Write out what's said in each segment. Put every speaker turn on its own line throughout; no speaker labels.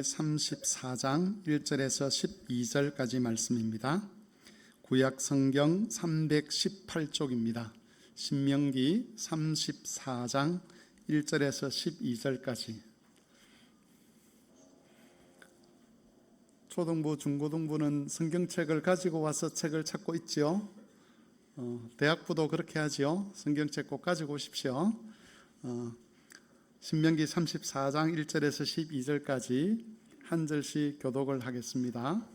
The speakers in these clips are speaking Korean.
34장 1절에서 12절까지 말씀입니다. 구약 성경 318쪽입니다. 신명기 34장 1절에서 12절까지. 초등부, 중고등부는 성경책을 가지고 와서 책을 찾고 있죠. 대학부도 그렇게 하죠. 성경책 꼭 가지고 오십시오. 신명기 34장 1절에서 12절까지 한 절씩 교독을 하겠습니다.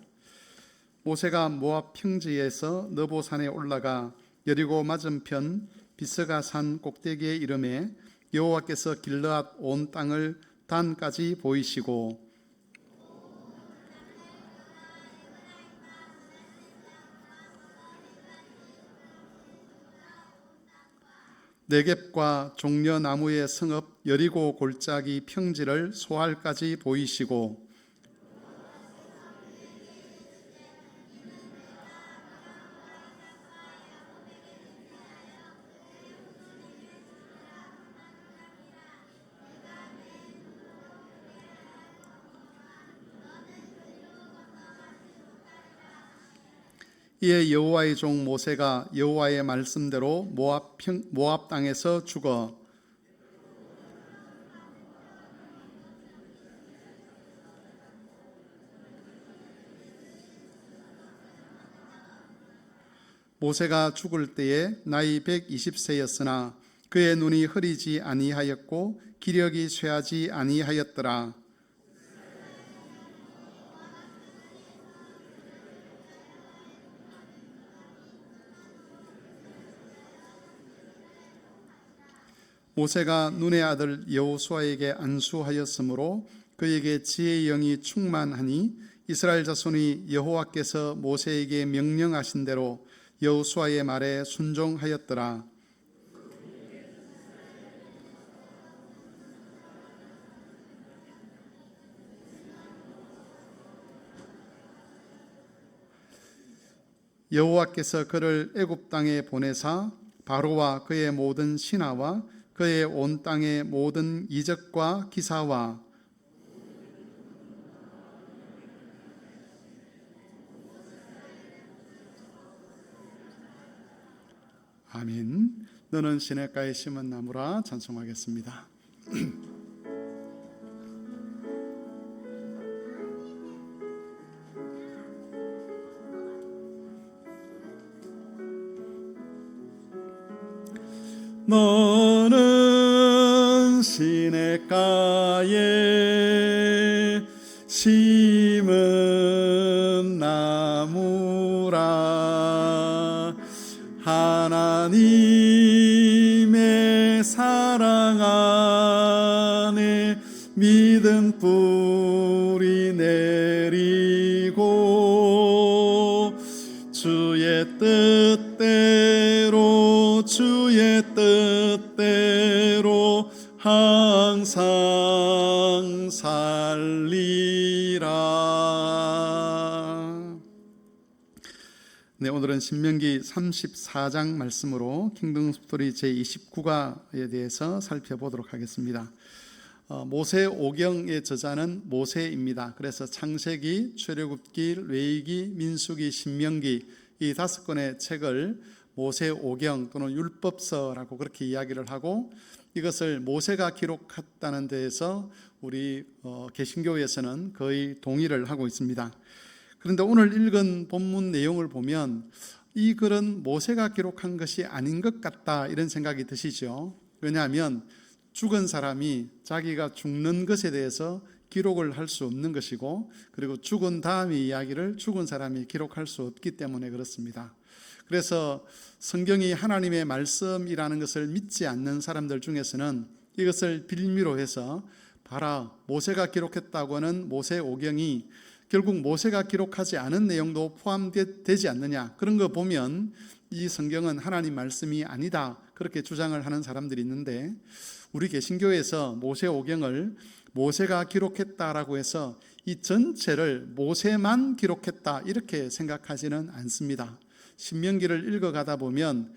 모세가 모압 평지에서 느보산에 올라가 여리고 맞은편 비스가 산 꼭대기에 이르매 여호와께서 길르앗 온 땅을 단까지 보이시고 네겝과 종려나무의 성읍 여리고 골짜기 평지를 소알까지 보이시고 이에 여호와의 종 모세가 여호와의 말씀대로 모압 땅에서 죽어 모세가 죽을 때에 나이 120세였으나 그의 눈이 흐리지 아니하였고 기력이 쇠하지 아니하였더라. 모세가 눈의 아들 여호수아에게 안수하였으므로 그에게 지혜의 영이 충만하니 이스라엘 자손이 여호와께서 모세에게 명령하신 대로 여호수아의 말에 순종하였더라. 여호와께서 그를 애굽 땅에 보내사 바로와 그의 모든 신하와 그의 온 땅의 모든 이적과 기사와 아멘. 너는 시냇가에 심은 나무라 찬송하겠습니다. 너는 시냇가에 심은 나무라 하나님의 사랑 안에 믿음 뿌리 내리고 주의 뜻대로 항상 살리라. 네, 오늘은 신명기 34장 말씀으로 킹덤 스토리 제29가에 대해서 살펴보도록 하겠습니다. 모세 오경의 저자는 모세입니다. 그래서 창세기, 출애굽기, 레위기, 민수기, 신명기 이 5권의 책을 모세 오경 또는 율법서라고 그렇게 이야기를 하고 이것을 모세가 기록했다는 데에서 우리 개신교에서는 거의 동의를 하고 있습니다. 그런데 오늘 읽은 본문 내용을 보면 이 글은 모세가 기록한 것이 아닌 것 같다 이런 생각이 드시죠. 왜냐하면 죽은 사람이 자기가 죽는 것에 대해서 기록을 할 수 없는 것이고 그리고 죽은 다음의 이야기를 죽은 사람이 기록할 수 없기 때문에 그렇습니다. 그래서 성경이 하나님의 말씀이라는 것을 믿지 않는 사람들 중에서는 이것을 빌미로 해서 봐라, 모세가 기록했다고 하는 모세 오경이 결국 모세가 기록하지 않은 내용도 포함되지 않느냐, 그런 거 보면 이 성경은 하나님 말씀이 아니다 그렇게 주장을 하는 사람들이 있는데 우리 개신교에서 모세 오경을 모세가 기록했다라고 해서 이 전체를 모세만 기록했다 이렇게 생각하지는 않습니다. 신명기를 읽어가다 보면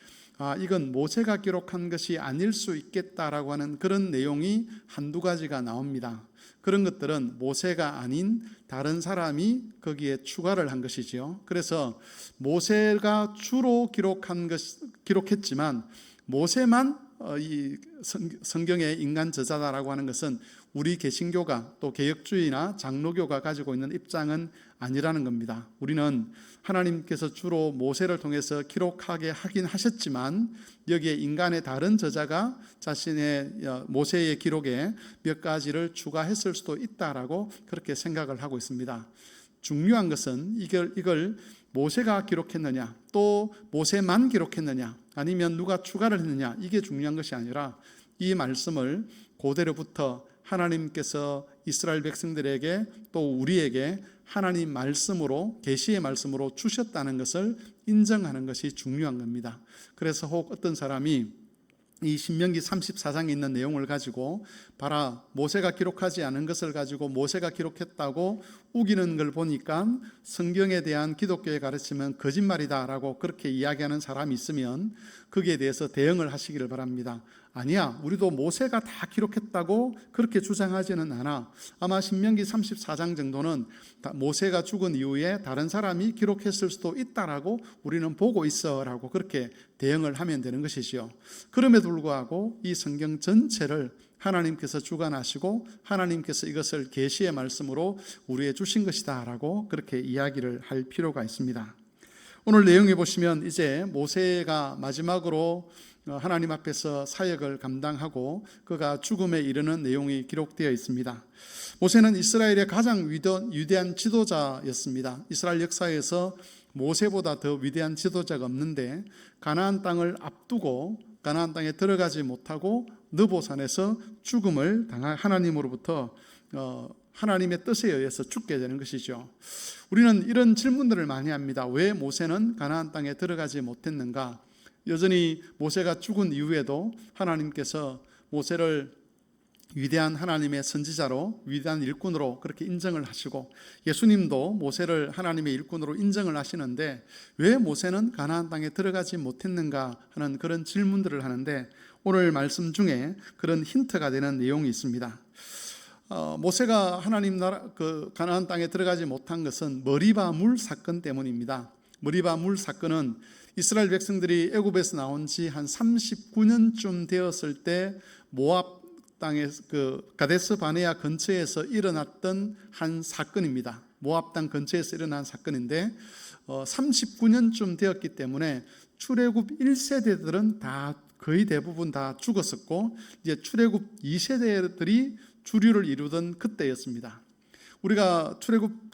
이건 모세가 기록한 것이 아닐 수 있겠다라고 하는 그런 내용이 한두 가지가 나옵니다. 그런 것들은 모세가 아닌 다른 사람이 거기에 추가를 한 것이지요. 그래서 모세가 주로 기록했지만 모세만 이 성경의 인간 저자다라고 하는 것은 우리 개신교가 또 개혁주의나 장로교가 가지고 있는 입장은 아니라는 겁니다. 우리는 하나님께서 주로 모세를 통해서 기록하게 하긴 하셨지만 여기에 인간의 다른 저자가 자신의 모세의 기록에 몇 가지를 추가했을 수도 있다라고 그렇게 생각을 하고 있습니다. 중요한 것은 이걸 모세가 기록했느냐, 또 모세만 기록했느냐, 아니면 누가 추가를 했느냐, 이게 중요한 것이 아니라 이 말씀을 고대로부터 하나님께서 이스라엘 백성들에게 또 우리에게 하나님 말씀으로, 계시의 말씀으로 주셨다는 것을 인정하는 것이 중요한 겁니다. 그래서 혹 어떤 사람이 이 신명기 34장에 있는 내용을 가지고 봐라, 모세가 기록하지 않은 것을 가지고 모세가 기록했다고 우기는 걸 보니까 성경에 대한 기독교의 가르침은 거짓말이다라고 그렇게 이야기하는 사람이 있으면 거기에 대해서 대응을 하시기를 바랍니다. 아니야, 우리도 모세가 다 기록했다고 그렇게 주장하지는 않아. 아마 신명기 34장 정도는 모세가 죽은 이후에 다른 사람이 기록했을 수도 있다라고 우리는 보고 있어라고 그렇게 대응을 하면 되는 것이지요. 그럼에도 불구하고 이 성경 전체를 하나님께서 주관하시고 하나님께서 이것을 계시의 말씀으로 우리에게 주신 것이다라고 그렇게 이야기를 할 필요가 있습니다. 오늘 내용에 보시면 이제 모세가 마지막으로 하나님 앞에서 사역을 감당하고 그가 죽음에 이르는 내용이 기록되어 있습니다. 모세는 이스라엘의 가장 위대한 지도자였습니다. 이스라엘 역사에서 모세보다 더 위대한 지도자가 없는데 가나안 땅을 앞두고 가나안 땅에 들어가지 못하고 느보산에서 죽음을 당한 하나님으로부터 하나님의 뜻에 의해서 죽게 되는 것이죠. 우리는 이런 질문들을 많이 합니다. 왜 모세는 가나안 땅에 들어가지 못했는가? 여전히 모세가 죽은 이후에도 하나님께서 모세를 위대한 하나님의 선지자로, 위대한 일꾼으로 그렇게 인정을 하시고 예수님도 모세를 하나님의 일꾼으로 인정을 하시는데 왜 모세는 가나안 땅에 들어가지 못했는가 하는 그런 질문들을 하는데 오늘 말씀 중에 그런 힌트가 되는 내용이 있습니다. 모세가 하나님 나라 가나안 땅에 들어가지 못한 것은 머리바 물 사건 때문입니다. 머리바 물 사건은 이스라엘 백성들이 애굽에서 나온 지 한 39년쯤 되었을 때 모압 땅의 가데스 바네아 근처에서 일어났던 한 사건입니다. 모압 땅 근처에서 일어난 사건인데 39년쯤 되었기 때문에 출애굽 1세대들은 다 거의 대부분 다 죽었었고 이제 출애굽 2세대들이 주류를 이루던 그때였습니다. 우리가 출애굽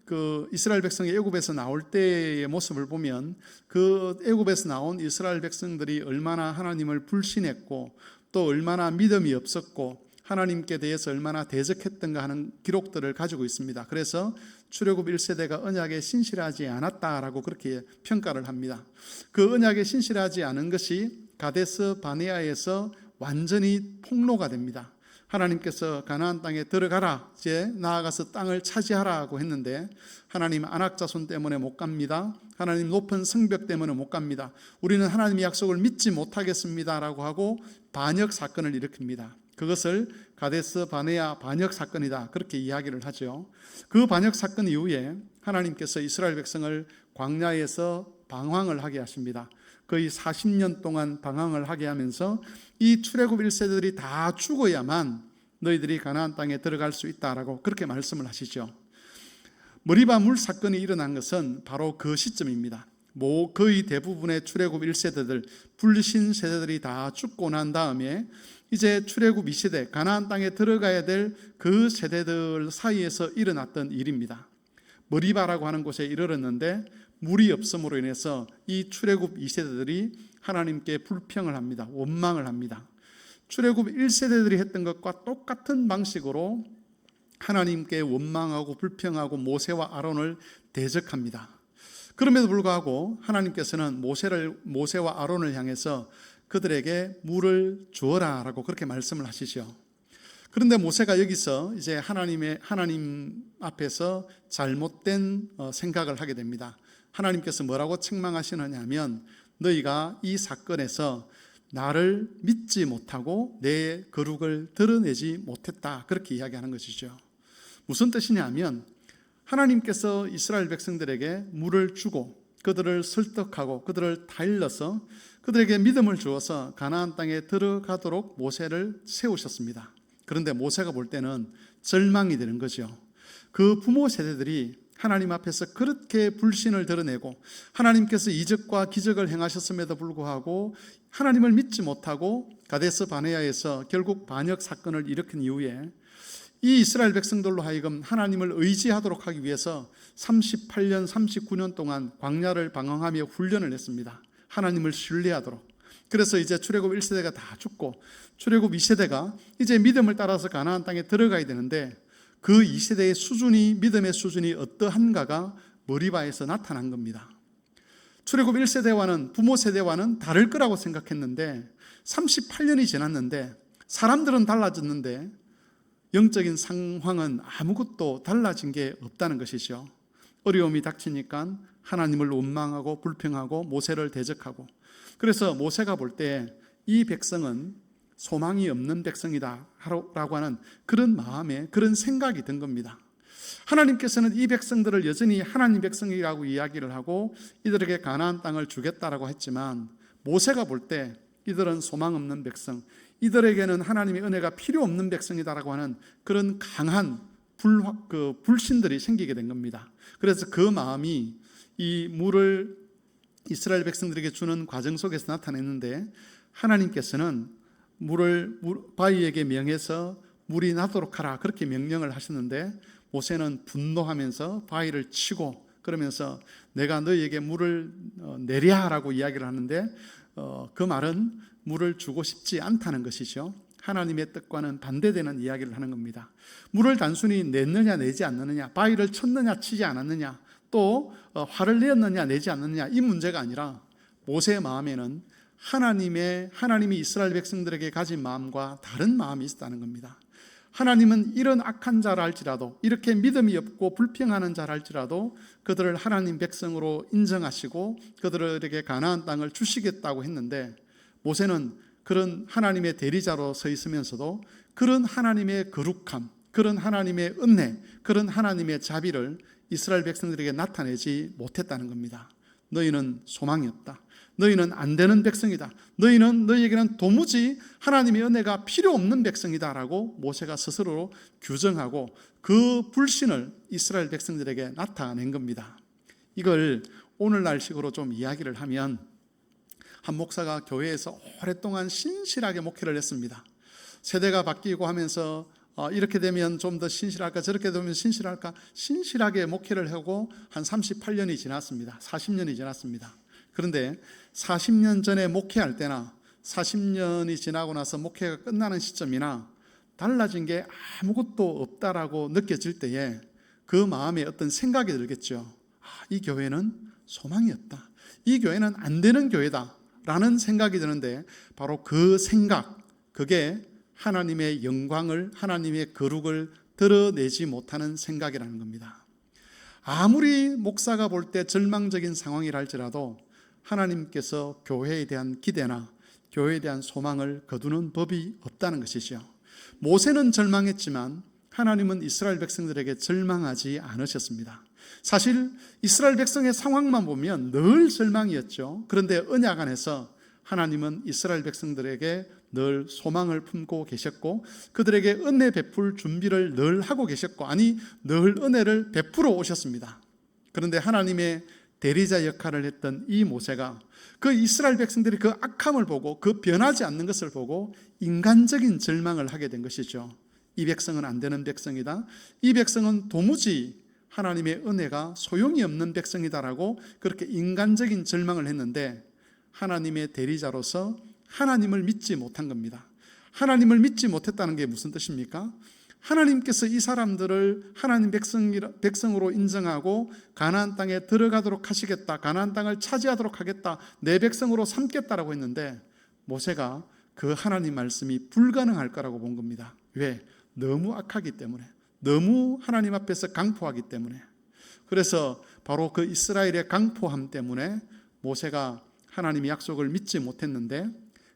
이스라엘 백성이 애굽에서 나올 때의 모습을 보면 그 애굽에서 나온 이스라엘 백성들이 얼마나 하나님을 불신했고 또 얼마나 믿음이 없었고 하나님께 대해서 얼마나 대적했던가 하는 기록들을 가지고 있습니다. 그래서 출애굽 1세대가 언약에 신실하지 않았다라고 그렇게 평가를 합니다. 그 언약에 신실하지 않은 것이 가데스 바네아에서 완전히 폭로가 됩니다. 하나님께서 가나안 땅에 들어가라, 이제 나아가서 땅을 차지하라고 했는데 하나님 안악자손 때문에 못 갑니다. 하나님 높은 성벽 때문에 못 갑니다. 우리는 하나님의 약속을 믿지 못하겠습니다라고 하고 반역 사건을 일으킵니다. 그것을 가데스 바네아 반역 사건이다 그렇게 이야기를 하죠. 그 반역 사건 이후에 하나님께서 이스라엘 백성을 광야에서 방황을 하게 하십니다. 거의 40년 동안 방황을 하게 하면서 이 출애굽 1세대들이 다 죽어야만 너희들이 가나안 땅에 들어갈 수 있다라고 그렇게 말씀을 하시죠. 머리바 물 사건이 일어난 것은 바로 그 시점입니다. 거의 대부분의 출애굽 1세대들, 불신 세대들이 다 죽고 난 다음에 이제 출애굽 2세대, 가나안 땅에 들어가야 될 그 세대들 사이에서 일어났던 일입니다. 머리바라고 하는 곳에 이르렀는데 물이 없음으로 인해서 이 출애굽 2세대들이 하나님께 불평을 합니다. 원망을 합니다. 출애굽 1세대들이 했던 것과 똑같은 방식으로 하나님께 원망하고 불평하고 모세와 아론을 대적합니다. 그럼에도 불구하고 하나님께서는 모세와 아론을 향해서 그들에게 물을 주어라라고 그렇게 말씀을 하시죠. 그런데 모세가 여기서 이제 하나님 앞에서 잘못된 생각을 하게 됩니다. 하나님께서 뭐라고 책망하시느냐 하면 너희가 이 사건에서 나를 믿지 못하고 내 거룩을 드러내지 못했다 그렇게 이야기하는 것이죠. 무슨 뜻이냐면 하나님께서 이스라엘 백성들에게 물을 주고 그들을 설득하고 그들을 다일러서 그들에게 믿음을 주어서 가나안 땅에 들어가도록 모세를 세우셨습니다. 그런데 모세가 볼 때는 절망이 되는 거죠. 그 부모 세대들이 하나님 앞에서 그렇게 불신을 드러내고 하나님께서 이적과 기적을 행하셨음에도 불구하고 하나님을 믿지 못하고 가데스 바네아에서 결국 반역 사건을 일으킨 이후에 이 이스라엘 백성들로 하여금 하나님을 의지하도록 하기 위해서 38년, 39년 동안 광야를 방황하며 훈련을 했습니다. 하나님을 신뢰하도록. 그래서 이제 출애굽 1세대가 다 죽고 출애굽 2세대가 이제 믿음을 따라서 가나안 땅에 들어가야 되는데 그 2세대의 수준이, 믿음의 수준이 어떠한가가 머리바에서 나타난 겁니다. 출애굽 1세대와는, 부모 세대와는 다를 거라고 생각했는데 38년이 지났는데 사람들은 달라졌는데 영적인 상황은 아무것도 달라진 게 없다는 것이죠. 어려움이 닥치니까 하나님을 원망하고 불평하고 모세를 대적하고, 그래서 모세가 볼 때 이 백성은 소망이 없는 백성이다 라고 하는 그런 마음에 그런 생각이 든 겁니다. 하나님께서는 이 백성들을 여전히 하나님 백성이라고 이야기를 하고 이들에게 가나안 땅을 주겠다라고 했지만 모세가 볼 때 이들은 소망 없는 백성, 이들에게는 하나님의 은혜가 필요 없는 백성이다라고 하는 그런 강한 불신들이 생기게 된 겁니다. 그래서 그 마음이 이 물을 이스라엘 백성들에게 주는 과정 속에서 나타냈는데 하나님께서는 물을 바위에게 명해서 물이 나도록 하라 그렇게 명령을 하셨는데 모세는 분노하면서 바위를 치고 그러면서 내가 너희에게 물을 내랴라고 이야기를 하는데 그 말은 물을 주고 싶지 않다는 것이죠. 하나님의 뜻과는 반대되는 이야기를 하는 겁니다. 물을 단순히 냈느냐 내지 않느냐, 바위를 쳤느냐 치지 않았느냐, 또 화를 내었느냐 내지 않느냐 이 문제가 아니라 모세의 마음에는 하나님이 이스라엘 백성들에게 가진 마음과 다른 마음이 있었다는 겁니다. 하나님은 이런 악한 자라 할지라도, 이렇게 믿음이 없고 불평하는 자라 할지라도 그들을 하나님 백성으로 인정하시고 그들에게 가나안 땅을 주시겠다고 했는데 모세는 그런 하나님의 대리자로 서 있으면서도 그런 하나님의 거룩함, 그런 하나님의 은혜, 그런 하나님의 자비를 이스라엘 백성들에게 나타내지 못했다는 겁니다. 너희는 소망이 없다. 너희는 안 되는 백성이다. 너희에게는 도무지 하나님의 은혜가 필요 없는 백성이다라고 모세가 스스로 규정하고 그 불신을 이스라엘 백성들에게 나타낸 겁니다. 이걸 오늘날식으로 좀 이야기를 하면 한 목사가 교회에서 오랫동안 신실하게 목회를 했습니다. 세대가 바뀌고 하면서 이렇게 되면 좀 더 신실할까, 저렇게 되면 신실할까, 신실하게 목회를 하고 한 38년이 지났습니다. 40년이 지났습니다. 그런데 40년 전에 목회할 때나 40년이 지나고 나서 목회가 끝나는 시점이나 달라진 게 아무것도 없다라고 느껴질 때에 그 마음에 어떤 생각이 들겠죠. 이 교회는 소망이 없다. 이 교회는 안 되는 교회다 라는 생각이 드는데 바로 그 생각, 그게 하나님의 영광을, 하나님의 거룩을 드러내지 못하는 생각이라는 겁니다. 아무리 목사가 볼 때 절망적인 상황이라 할지라도 하나님께서 교회에 대한 기대나 교회에 대한 소망을 거두는 법이 없다는 것이죠. 모세는 절망했지만 하나님은 이스라엘 백성들에게 절망하지 않으셨습니다. 사실 이스라엘 백성의 상황만 보면 늘 절망이었죠. 그런데 언약 안에서 하나님은 이스라엘 백성들에게 늘 소망을 품고 계셨고 그들에게 은혜 베풀 준비를 늘 하고 계셨고, 아니 늘 은혜를 베풀어 오셨습니다. 그런데 하나님의 대리자 역할을 했던 이 모세가 그 이스라엘 백성들이 그 악함을 보고 그 변하지 않는 것을 보고 인간적인 절망을 하게 된 것이죠. 이 백성은 안 되는 백성이다. 이 백성은 도무지 하나님의 은혜가 소용이 없는 백성이다라고 그렇게 인간적인 절망을 했는데 하나님의 대리자로서 하나님을 믿지 못한 겁니다. 하나님을 믿지 못했다는 게 무슨 뜻입니까? 하나님께서 이 사람들을 하나님 백성으로 인정하고 가나안 땅에 들어가도록 하시겠다, 가나안 땅을 차지하도록 하겠다, 내 백성으로 삼겠다라고 했는데 모세가 그 하나님 말씀이 불가능할 거라고 본 겁니다. 왜? 너무 악하기 때문에, 너무 하나님 앞에서 강포하기 때문에. 그래서 바로 그 이스라엘의 강포함 때문에 모세가 하나님의 약속을 믿지 못했는데,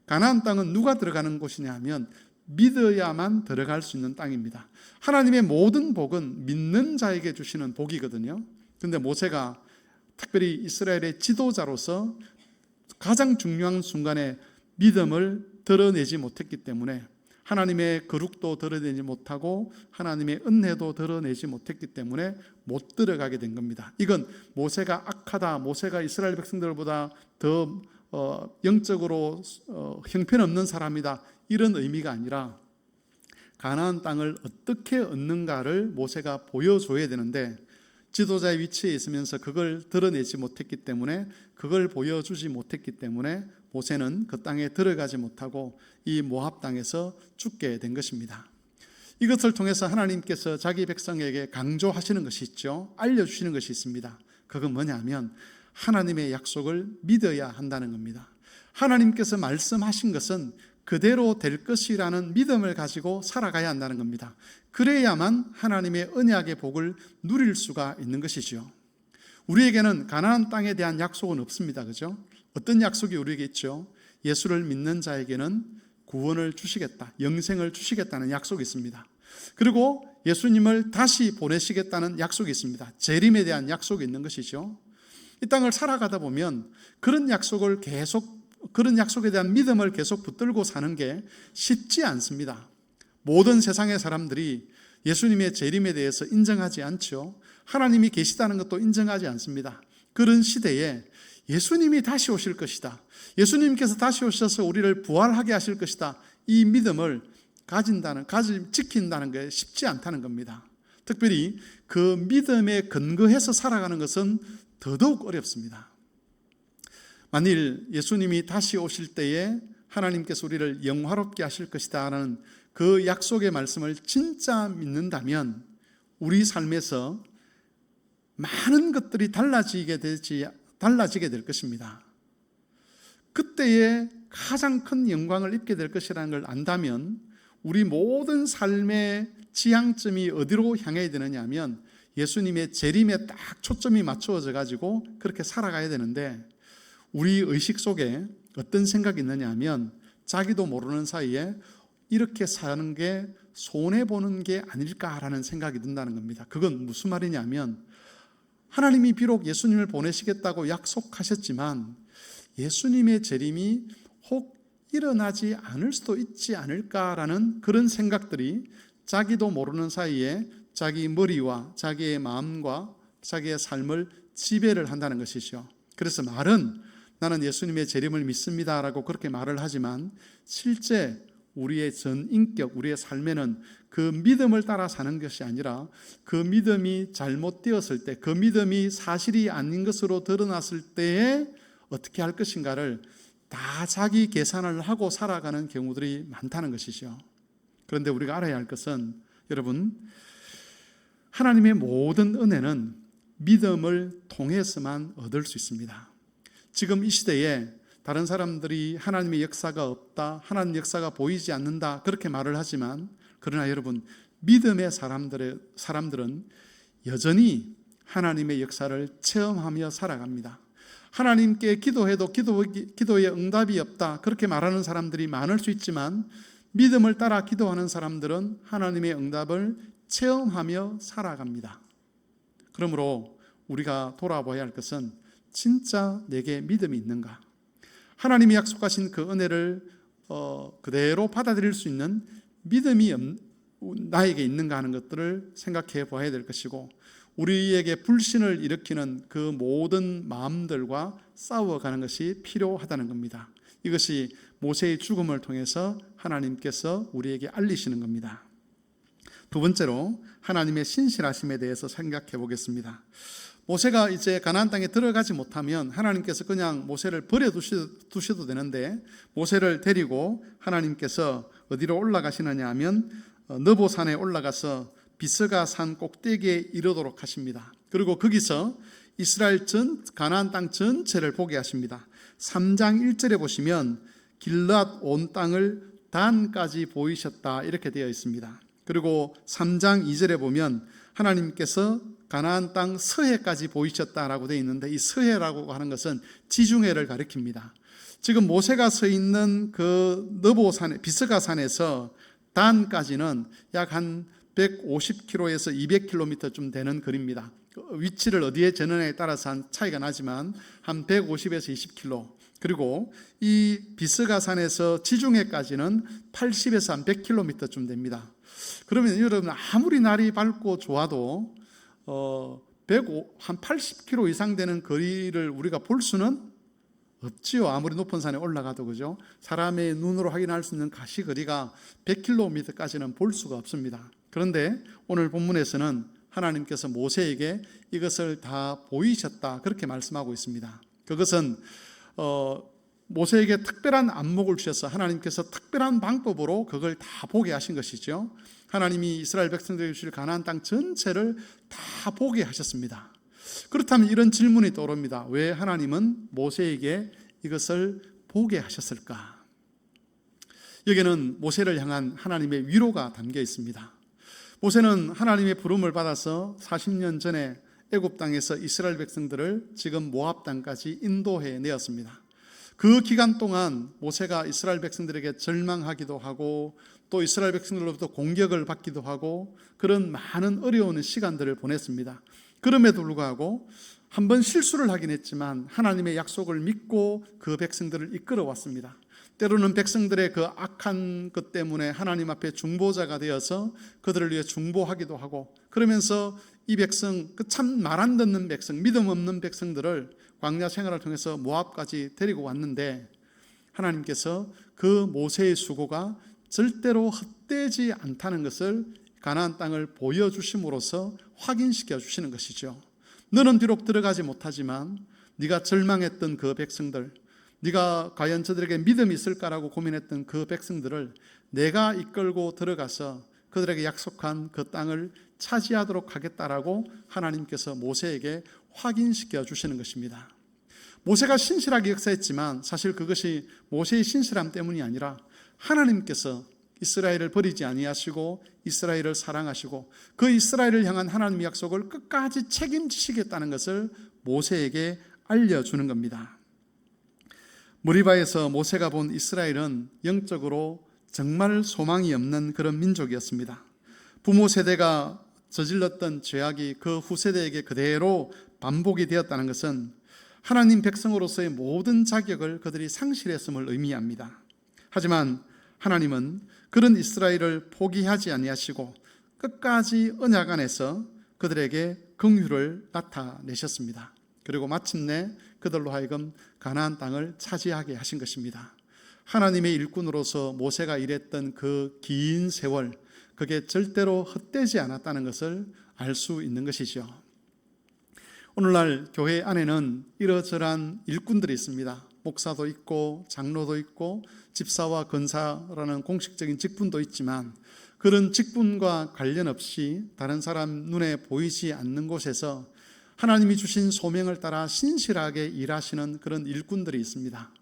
가나안 땅은 누가 들어가는 곳이냐 하면 믿어야만 들어갈 수 있는 땅입니다. 하나님의 모든 복은 믿는 자에게 주시는 복이거든요. 그런데 모세가 특별히 이스라엘의 지도자로서 가장 중요한 순간에 믿음을 드러내지 못했기 때문에, 하나님의 거룩도 드러내지 못하고 하나님의 은혜도 드러내지 못했기 때문에 못 들어가게 된 겁니다. 이건 모세가 악하다, 모세가 이스라엘 백성들보다 더 영적으로 형편없는 사람이다, 이런 의미가 아니라 가나안 땅을 어떻게 얻는가를 모세가 보여줘야 되는데, 지도자의 위치에 있으면서 그걸 드러내지 못했기 때문에, 그걸 보여주지 못했기 때문에 모세는 그 땅에 들어가지 못하고 이 모압 땅에서 죽게 된 것입니다. 이것을 통해서 하나님께서 자기 백성에게 강조하시는 것이 있죠. 알려주시는 것이 있습니다. 그건 뭐냐면 하나님의 약속을 믿어야 한다는 겁니다. 하나님께서 말씀하신 것은 그대로 될 것이라는 믿음을 가지고 살아가야 한다는 겁니다. 그래야만 하나님의 언약의 복을 누릴 수가 있는 것이죠. 우리에게는 가나안 땅에 대한 약속은 없습니다. 그죠? 어떤 약속이 우리에게 있죠? 예수를 믿는 자에게는 구원을 주시겠다, 영생을 주시겠다는 약속이 있습니다. 그리고 예수님을 다시 보내시겠다는 약속이 있습니다. 재림에 대한 약속이 있는 것이죠. 이 땅을 살아가다 보면 그런 약속에 대한 믿음을 계속 붙들고 사는 게 쉽지 않습니다. 모든 세상의 사람들이 예수님의 재림에 대해서 인정하지 않죠. 하나님이 계시다는 것도 인정하지 않습니다. 그런 시대에 예수님이 다시 오실 것이다, 예수님께서 다시 오셔서 우리를 부활하게 하실 것이다, 이 믿음을 지킨다는 게 쉽지 않다는 겁니다. 특별히 그 믿음에 근거해서 살아가는 것은 더더욱 어렵습니다. 만일 예수님이 다시 오실 때에 하나님께서 우리를 영화롭게 하실 것이다 라는 그 약속의 말씀을 진짜 믿는다면 우리 삶에서 많은 것들이 달라지게 될 것입니다. 그때에 가장 큰 영광을 입게 될 것이라는 걸 안다면 우리 모든 삶의 지향점이 어디로 향해야 되느냐 하면 예수님의 재림에 딱 초점이 맞추어져 가지고 그렇게 살아가야 되는데, 우리 의식 속에 어떤 생각이 있느냐 하면 자기도 모르는 사이에 이렇게 사는 게 손해보는 게 아닐까라는 생각이 든다는 겁니다. 그건 무슨 말이냐면, 하나님이 비록 예수님을 보내시겠다고 약속하셨지만 예수님의 재림이 혹 일어나지 않을 수도 있지 않을까라는 그런 생각들이 자기도 모르는 사이에 자기 머리와 자기의 마음과 자기의 삶을 지배를 한다는 것이죠. 그래서 말은 나는 예수님의 재림을 믿습니다라고 그렇게 말을 하지만 실제 우리의 전 인격, 우리의 삶에는 그 믿음을 따라 사는 것이 아니라 그 믿음이 잘못되었을 때, 그 믿음이 사실이 아닌 것으로 드러났을 때에 어떻게 할 것인가를 다 자기 계산을 하고 살아가는 경우들이 많다는 것이죠. 그런데 우리가 알아야 할 것은, 여러분, 하나님의 모든 은혜는 믿음을 통해서만 얻을 수 있습니다. 지금 이 시대에 다른 사람들이 하나님의 역사가 없다, 하나님 역사가 보이지 않는다 그렇게 말을 하지만, 그러나 여러분, 믿음의 사람들은 여전히 하나님의 역사를 체험하며 살아갑니다. 하나님께 기도해도 기도에 응답이 없다 그렇게 말하는 사람들이 많을 수 있지만, 믿음을 따라 기도하는 사람들은 하나님의 응답을 체험하며 살아갑니다. 그러므로 우리가 돌아봐야 할 것은, 진짜 내게 믿음이 있는가? 하나님이 약속하신 그 은혜를 그대로 받아들일 수 있는 믿음이 나에게 있는가 하는 것들을 생각해 봐야 될 것이고, 우리에게 불신을 일으키는 그 모든 마음들과 싸워가는 것이 필요하다는 겁니다. 이것이 모세의 죽음을 통해서 하나님께서 우리에게 알리시는 겁니다. 두 번째로 하나님의 신실하심에 대해서 생각해 보겠습니다. 모세가 이제 가나안 땅에 들어가지 못하면 하나님께서 그냥 모세를 버려두셔도 되는데, 모세를 데리고 하나님께서 어디로 올라가시느냐 하면 느보산에 올라가서 비스가 산 꼭대기에 이르도록 하십니다. 그리고 거기서 이스라엘 가나안 땅 전체를 보게 하십니다. 3장 1절에 보시면 길앗 온 땅을 단까지 보이셨다 이렇게 되어 있습니다. 그리고 3장 2절에 보면 하나님께서 가나안 땅 서해까지 보이셨다라고 되어 있는데, 이 서해라고 하는 것은 지중해를 가리킵니다. 지금 모세가 서 있는 그 느보산, 비스가 산에서 단까지는 약 한 150km에서 200km쯤 되는 거리입니다. 위치를 어디에 재느냐에 따라서 한 차이가 나지만 한 150에서 20km, 그리고 이 비스가산에서 지중해까지는 80에서 한 100km쯤 됩니다. 그러면 여러분, 아무리 날이 밝고 좋아도 한 80km 이상 되는 거리를 우리가 볼 수는 없지요. 아무리 높은 산에 올라가도, 그죠? 사람의 눈으로 확인할 수 있는 가시거리가 100km까지는 볼 수가 없습니다. 그런데 오늘 본문에서는 하나님께서 모세에게 이것을 다 보이셨다, 그렇게 말씀하고 있습니다. 그것은 모세에게 특별한 안목을 주셔서 하나님께서 특별한 방법으로 그걸 다 보게 하신 것이죠. 하나님이 이스라엘 백성들에게 주실 가나안 땅 전체를 다 보게 하셨습니다. 그렇다면 이런 질문이 떠오릅니다. 왜 하나님은 모세에게 이것을 보게 하셨을까? 여기는 모세를 향한 하나님의 위로가 담겨 있습니다. 모세는 하나님의 부름을 받아서 40년 전에 애굽 땅에서 이스라엘 백성들을 지금 모압 땅까지 인도해 내었습니다. 그 기간 동안 모세가 이스라엘 백성들에게 절망하기도 하고 또 이스라엘 백성들로부터 공격을 받기도 하고 그런 많은 어려운 시간들을 보냈습니다. 그럼에도 불구하고 한번 실수를 하긴 했지만 하나님의 약속을 믿고 그 백성들을 이끌어 왔습니다. 때로는 백성들의 그 악한 것 때문에 하나님 앞에 중보자가 되어서 그들을 위해 중보하기도 하고, 그러면서 이 백성, 그 참 말 안 듣는 백성, 믿음 없는 백성들을 광야 생활을 통해서 모압까지 데리고 왔는데, 하나님께서 그 모세의 수고가 절대로 헛되지 않다는 것을 가나안 땅을 보여주심으로써 확인시켜 주시는 것이죠. 너는 비록 들어가지 못하지만 네가 절망했던 그 백성들, 네가 과연 저들에게 믿음이 있을까라고 고민했던 그 백성들을 내가 이끌고 들어가서 그들에게 약속한 그 땅을 차지하도록 하겠다라고 하나님께서 모세에게 확인시켜 주시는 것입니다. 모세가 신실하게 역사했지만 사실 그것이 모세의 신실함 때문이 아니라 하나님께서 이스라엘을 버리지 아니하시고 이스라엘을 사랑하시고 그 이스라엘을 향한 하나님의 약속을 끝까지 책임지시겠다는 것을 모세에게 알려주는 겁니다. 무리바에서 모세가 본 이스라엘은 영적으로 정말 소망이 없는 그런 민족이었습니다. 부모 세대가 저질렀던 죄악이 그 후세대에게 그대로 반복이 되었다는 것은 하나님 백성으로서의 모든 자격을 그들이 상실했음을 의미합니다. 하지만 하나님은 그런 이스라엘을 포기하지 아니하시고 끝까지 언약 안에서 그들에게 긍휼을 나타내셨습니다. 그리고 마침내 그들로 하여금 가나안 땅을 차지하게 하신 것입니다. 하나님의 일꾼으로서 모세가 일했던 그 긴 세월, 그게 절대로 헛되지 않았다는 것을 알 수 있는 것이죠. 오늘날 교회 안에는 이러저러한 일꾼들이 있습니다. 목사도 있고 장로도 있고 집사와 권사라는 공식적인 직분도 있지만 그런 직분과 관련 없이 다른 사람 눈에 보이지 않는 곳에서 하나님이 주신 소명을 따라 신실하게 일하시는 그런 일꾼들이 있습니다.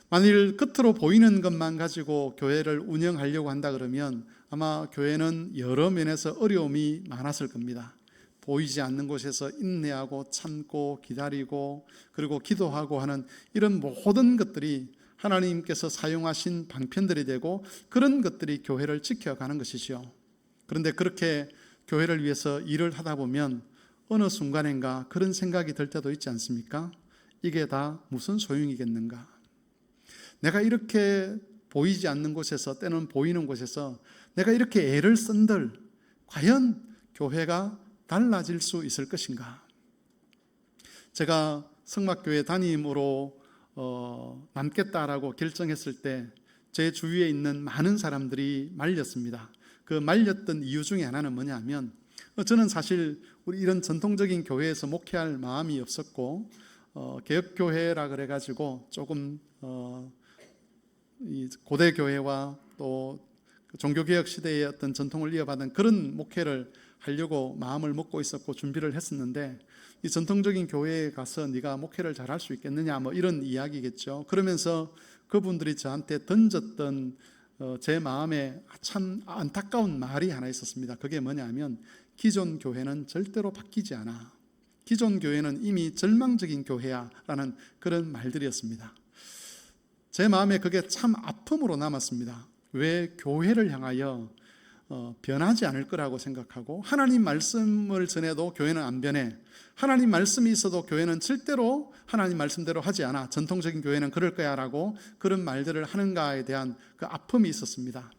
만일 겉으로 보이는 것만 가지고 교회를 운영하려고 한다 그러면 아마 교회는 여러 면에서 어려움이 많았을 겁니다. 보이지 않는 곳에서 인내하고 참고 기다리고 그리고 기도하고 하는 이런 모든 것들이 하나님께서 사용하신 방편들이 되고 그런 것들이 교회를 지켜가는 것이죠. 그런데 그렇게 교회를 위해서 일을 하다 보면 어느 순간인가 그런 생각이 들 때도 있지 않습니까? 이게 다 무슨 소용이겠는가? 내가 이렇게 보이지 않는 곳에서 때는 보이는 곳에서 내가 이렇게 애를 쓴들 과연 교회가 달라질 수 있을 것인가? 제가 성막교회 담임으로 남겠다라고 결정했을 때 제 주위에 있는 많은 사람들이 말렸습니다. 그 말렸던 이유 중에 하나는 뭐냐면 저는 사실 우리 이런 전통적인 교회에서 목회할 마음이 없었고 개혁교회라 그래가지고 조금 이 고대 교회와 또 종교개혁 시대의 어떤 전통을 이어받은 그런 목회를 하려고 마음을 먹고 있었고 준비를 했었는데 이 전통적인 교회에 가서 네가 목회를 잘할 수 있겠느냐 뭐 이런 이야기겠죠. 그러면서 그분들이 저한테 던졌던 제 마음에 참 안타까운 말이 하나 있었습니다. 그게 뭐냐면 기존 교회는 절대로 바뀌지 않아. 기존 교회는 이미 절망적인 교회야 라는 그런 말들이었습니다. 제 마음에 그게 참 아픔으로 남았습니다. 왜 교회를 향하여 변하지 않을 거라고 생각하고, 하나님 말씀을 전해도 교회는 안 변해, 하나님 말씀이 있어도 교회는 절대로 하나님 말씀대로 하지 않아, 전통적인 교회는 그럴 거야 라고 그런 말들을 하는가에 대한 그 아픔이 있었습니다.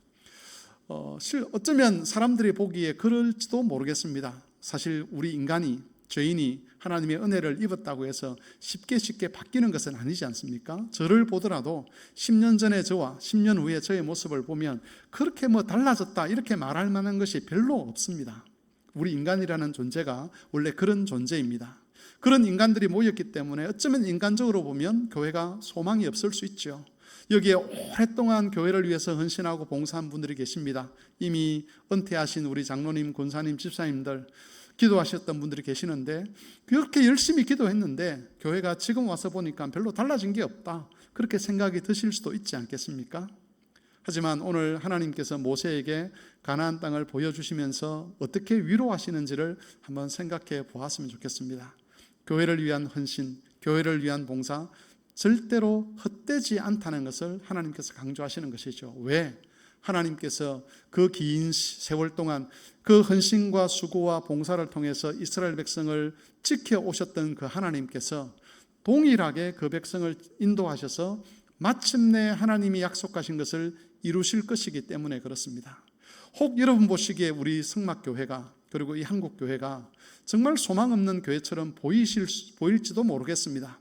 어쩌면 사람들이 보기에 그럴지도 모르겠습니다. 사실 우리 인간이, 죄인이 하나님의 은혜를 입었다고 해서 쉽게 바뀌는 것은 아니지 않습니까? 저를 보더라도 10년 전에 저와 10년 후에 저의 모습을 보면 그렇게 달라졌다 이렇게 말할 만한 것이 별로 없습니다. 우리 인간이라는 존재가 원래 그런 존재입니다. 그런 인간들이 모였기 때문에 어쩌면 인간적으로 보면 교회가 소망이 없을 수 있죠. 여기에 오랫동안 교회를 위해서 헌신하고 봉사한 분들이 계십니다. 이미 은퇴하신 우리 장로님, 권사님, 집사님들, 기도하셨던 분들이 계시는데, 그렇게 열심히 기도했는데 교회가 지금 와서 보니까 별로 달라진 게 없다, 그렇게 생각이 드실 수도 있지 않겠습니까? 하지만 오늘 하나님께서 모세에게 가나안 땅을 보여주시면서 어떻게 위로하시는지를 한번 생각해 보았으면 좋겠습니다. 교회를 위한 헌신, 교회를 위한 봉사, 절대로 헛되지 않다는 것을 하나님께서 강조하시는 것이죠. 왜? 하나님께서 그 긴 세월 동안 그 헌신과 수고와 봉사를 통해서 이스라엘 백성을 지켜오셨던 그 하나님께서 동일하게 그 백성을 인도하셔서 마침내 하나님이 약속하신 것을 이루실 것이기 때문에 그렇습니다. 혹 여러분 보시기에 우리 성막교회가, 그리고 이 한국교회가 정말 소망 없는 교회처럼 보일지도 모르겠습니다.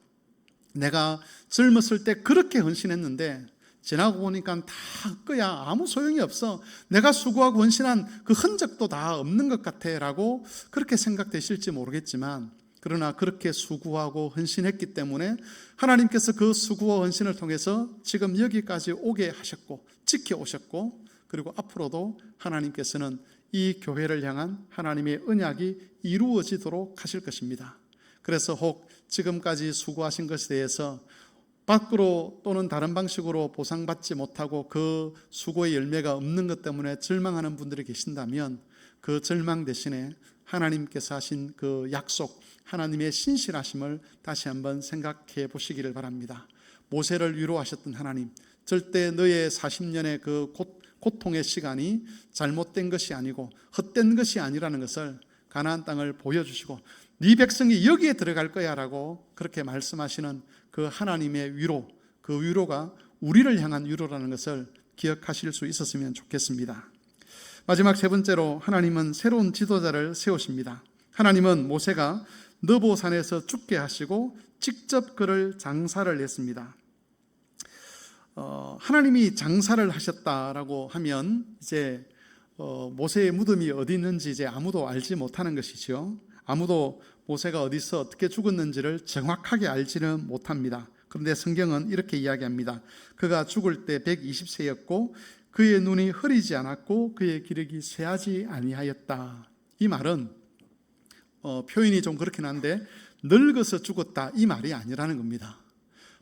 내가 젊었을 때 그렇게 헌신했는데 지나고 보니까 다 헛거야, 아무 소용이 없어, 내가 수고하고 헌신한 그 흔적도 다 없는 것 같아 라고 그렇게 생각되실지 모르겠지만, 그러나 그렇게 수고하고 헌신했기 때문에 하나님께서 그 수고와 헌신을 통해서 지금 여기까지 오게 하셨고 지켜오셨고, 그리고 앞으로도 하나님께서는 이 교회를 향한 하나님의 언약이 이루어지도록 하실 것입니다. 그래서 혹 지금까지 수고하신 것에 대해서 밖으로 또는 다른 방식으로 보상받지 못하고 그 수고의 열매가 없는 것 때문에 절망하는 분들이 계신다면, 그 절망 대신에 하나님께서 하신 그 약속, 하나님의 신실하심을 다시 한번 생각해 보시기를 바랍니다. 모세를 위로하셨던 하나님, 절대 너의 40년의 그 고통의 시간이 잘못된 것이 아니고 헛된 것이 아니라는 것을 가나안 땅을 보여주시고 네 백성이 여기에 들어갈 거야 라고 그렇게 말씀하시는 그 하나님의 위로, 그 위로가 우리를 향한 위로라는 것을 기억하실 수 있었으면 좋겠습니다. 마지막 세 번째로, 하나님은 새로운 지도자를 세우십니다. 하나님은 모세가 느보산에서 죽게 하시고 직접 그를 장사를 했습니다. 하나님이 장사를 하셨다라고 하면 이제 모세의 무덤이 어디 있는지 이제 아무도 알지 못하는 것이죠. 아무도 모세가 어디서 어떻게 죽었는지를 정확하게 알지는 못합니다. 그런데 성경은 이렇게 이야기합니다. 그가 죽을 때 120세였고 그의 눈이 흐리지 않았고 그의 기력이 쇠하지 아니하였다. 이 말은 표현이 좀 그렇긴 한데 늙어서 죽었다 이 말이 아니라는 겁니다.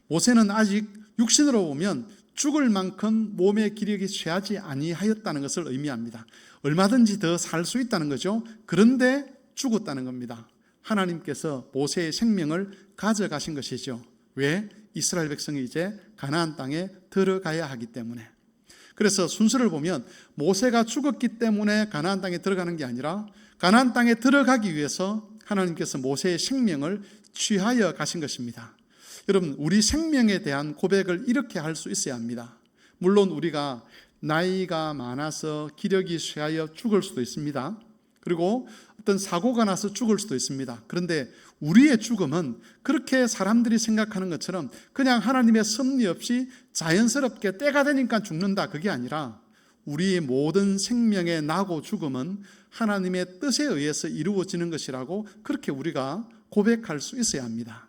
모세는 아직 육신으로 보면 죽을 만큼 몸의 기력이 쇠하지 아니하였다는 것을 의미합니다. 얼마든지 더 살 수 있다는 거죠. 그런데 죽었다는 겁니다. 하나님께서 모세의 생명을 가져가신 것이죠. 왜? 이스라엘 백성이 이제 가나안 땅에 들어가야 하기 때문에. 그래서 순서를 보면 모세가 죽었기 때문에 가나안 땅에 들어가는 게 아니라 가나안 땅에 들어가기 위해서 하나님께서 모세의 생명을 취하여 가신 것입니다. 여러분, 우리 생명에 대한 고백을 이렇게 할 수 있어야 합니다. 물론 우리가 나이가 많아서 기력이 쇠하여 죽을 수도 있습니다. 그리고 어떤 사고가 나서 죽을 수도 있습니다. 그런데 우리의 죽음은 그렇게 사람들이 생각하는 것처럼 그냥 하나님의 섭리 없이 자연스럽게 때가 되니까 죽는다, 그게 아니라 우리의 모든 생명의 나고 죽음은 하나님의 뜻에 의해서 이루어지는 것이라고 그렇게 우리가 고백할 수 있어야 합니다.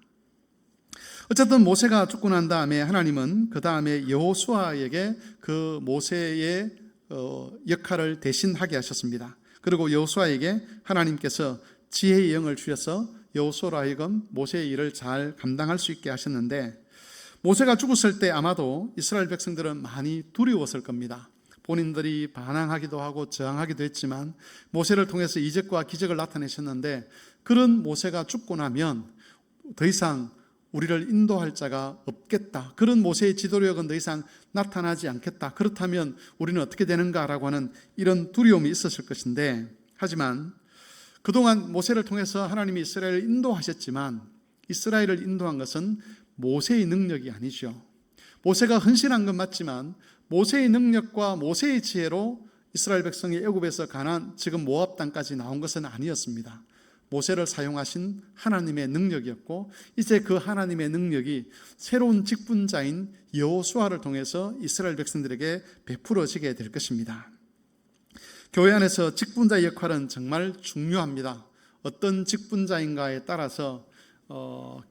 어쨌든 모세가 죽고 난 다음에 하나님은 그 다음에 여호수아에게 그 모세의 역할을 대신하게 하셨습니다. 그리고 여호수아에게 하나님께서 지혜의 영을 주셔서 여호수아로 하여금 모세의 일을 잘 감당할 수 있게 하셨는데, 모세가 죽었을 때 아마도 이스라엘 백성들은 많이 두려웠을 겁니다. 본인들이 반항하기도 하고 저항하기도 했지만 모세를 통해서 이적과 기적을 나타내셨는데, 그런 모세가 죽고 나면 더 이상 우리를 인도할 자가 없겠다. 그런 모세의 지도력은 더 이상 나타나지 않겠다. 그렇다면 우리는 어떻게 되는가라고 하는 이런 두려움이 있었을 것인데, 하지만 그동안 모세를 통해서 하나님이 이스라엘을 인도하셨지만 이스라엘을 인도한 것은 모세의 능력이 아니죠. 모세가 헌신한 건 맞지만 모세의 능력과 모세의 지혜로 이스라엘 백성이 애굽에서 가나안, 지금 모압 땅까지 나온 것은 아니었습니다. 모세를 사용하신 하나님의 능력이었고, 이제 그 하나님의 능력이 새로운 직분자인 여호수아를 통해서 이스라엘 백성들에게 베풀어지게 될 것입니다. 교회 안에서 직분자의 역할은 정말 중요합니다. 어떤 직분자인가에 따라서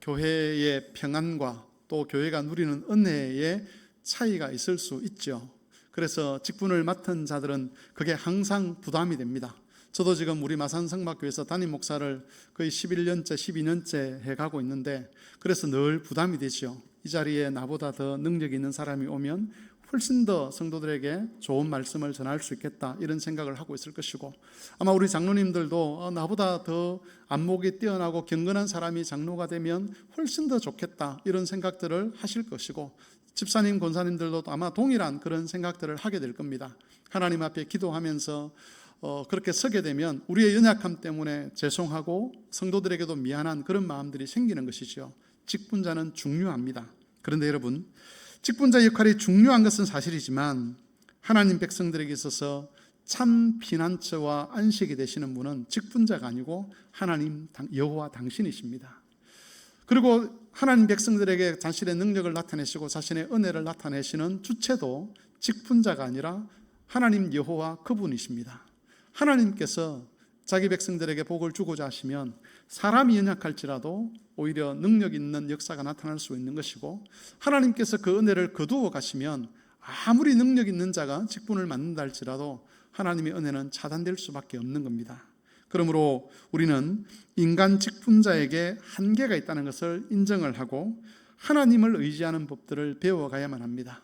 교회의 평안과 또 교회가 누리는 은혜의 차이가 있을 수 있죠. 그래서 직분을 맡은 자들은 그게 항상 부담이 됩니다. 저도 지금 우리 마산 성막교회에서 담임 목사를 거의 11년째, 12년째 해가고 있는데, 그래서 늘 부담이 되죠. 이 자리에 나보다 더 능력 있는 사람이 오면 훨씬 더 성도들에게 좋은 말씀을 전할 수 있겠다, 이런 생각을 하고 있을 것이고, 아마 우리 장로님들도 나보다 더 안목이 뛰어나고 경건한 사람이 장로가 되면 훨씬 더 좋겠다, 이런 생각들을 하실 것이고, 집사님, 권사님들도 아마 동일한 그런 생각들을 하게 될 겁니다. 하나님 앞에 기도하면서 그렇게 서게 되면 우리의 연약함 때문에 죄송하고 성도들에게도 미안한 그런 마음들이 생기는 것이죠. 직분자는 중요합니다. 그런데 여러분, 직분자 역할이 중요한 것은 사실이지만 하나님 백성들에게 있어서 참 피난처와 안식이 되시는 분은 직분자가 아니고 하나님 여호와 당신이십니다. 그리고 하나님 백성들에게 자신의 능력을 나타내시고 자신의 은혜를 나타내시는 주체도 직분자가 아니라 하나님 여호와 그분이십니다. 하나님께서 자기 백성들에게 복을 주고자 하시면 사람이 연약할지라도 오히려 능력 있는 역사가 나타날 수 있는 것이고, 하나님께서 그 은혜를 거두어 가시면 아무리 능력 있는 자가 직분을 맡는다 할지라도 하나님의 은혜는 차단될 수밖에 없는 겁니다. 그러므로 우리는 인간 직분자에게 한계가 있다는 것을 인정을 하고 하나님을 의지하는 법들을 배워가야만 합니다.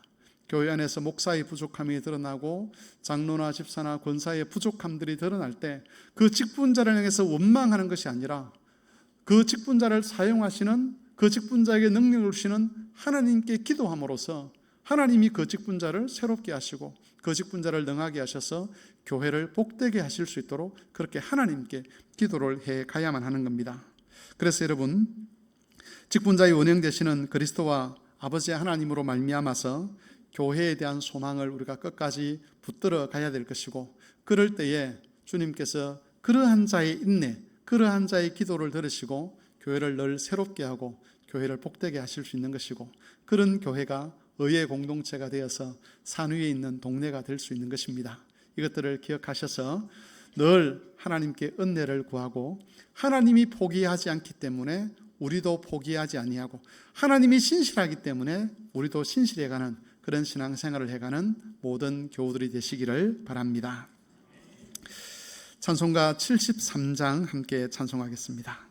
교회 안에서 목사의 부족함이 드러나고 장로나 집사나 권사의 부족함들이 드러날 때 그 직분자를 향해서 원망하는 것이 아니라 그 직분자를 사용하시는, 그 직분자에게 능력을 주시는 하나님께 기도함으로써 하나님이 그 직분자를 새롭게 하시고 그 직분자를 능하게 하셔서 교회를 복되게 하실 수 있도록 그렇게 하나님께 기도를 해 가야만 하는 겁니다. 그래서 여러분, 직분자의 원형 되시는 그리스도와 아버지 하나님으로 말미암아서 교회에 대한 소망을 우리가 끝까지 붙들어 가야 될 것이고, 그럴 때에 주님께서 그러한 자의 인내, 그러한 자의 기도를 들으시고 교회를 늘 새롭게 하고 교회를 복되게 하실 수 있는 것이고, 그런 교회가 의의 공동체가 되어서 산 위에 있는 동네가 될 수 있는 것입니다. 이것들을 기억하셔서 늘 하나님께 은혜를 구하고, 하나님이 포기하지 않기 때문에 우리도 포기하지 아니하고, 하나님이 신실하기 때문에 우리도 신실해가는 그런 신앙생활을 해가는 모든 교우들이 되시기를 바랍니다. 찬송가 73장 함께 찬송하겠습니다.